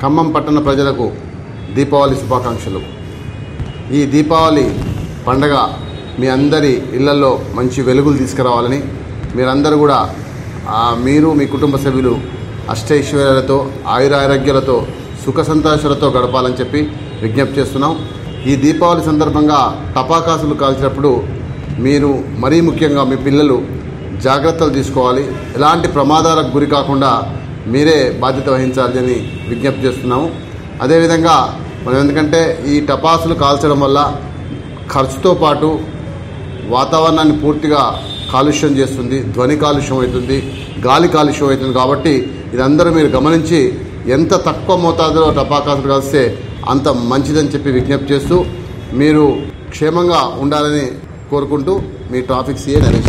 ఖమ్మం పట్టణ ప్రజలకు దీపావళి శుభాకాంక్షలు. ఈ దీపావళి పండగ మీ అందరి ఇళ్లలో మంచి వెలుగులు తీసుకురావాలని, మీరందరూ కూడా మీరు మీ కుటుంబ సభ్యులు అష్టైశ్వర్యాలతో ఆయురారోగ్యాలతో సుఖ సంతోషాలతో గడపాలని చెప్పి విజ్ఞప్తి చేస్తున్నాం. ఈ దీపావళి సందర్భంగా టపాకాసులు కాల్చినప్పుడు మీరు మరీ ముఖ్యంగా మీ పిల్లలు జాగ్రత్తలు తీసుకోవాలి. ఎలాంటి ప్రమాదాలకు గురి కాకుండా మీరే బాధ్యత వహించాలని విజ్ఞప్తి చేస్తున్నాము. అదేవిధంగా మనం ఎందుకంటే ఈ టపాసులు కాల్చడం వల్ల ఖర్చుతో పాటు వాతావరణాన్ని పూర్తిగా కాలుష్యం చేస్తుంది, ధ్వని కాలుష్యం అవుతుంది, గాలి కాలుష్యం అవుతుంది. కాబట్టి ఇదందరూ మీరు గమనించి ఎంత తక్కువ మోతాదులో టపాకాసులు కాల్స్తే అంత మంచిదని చెప్పి విజ్ఞప్తి చేస్తూ మీరు క్షేమంగా ఉండాలని కోరుకుంటూ మీ ట్రాఫిక్ సీఏ నరేష్.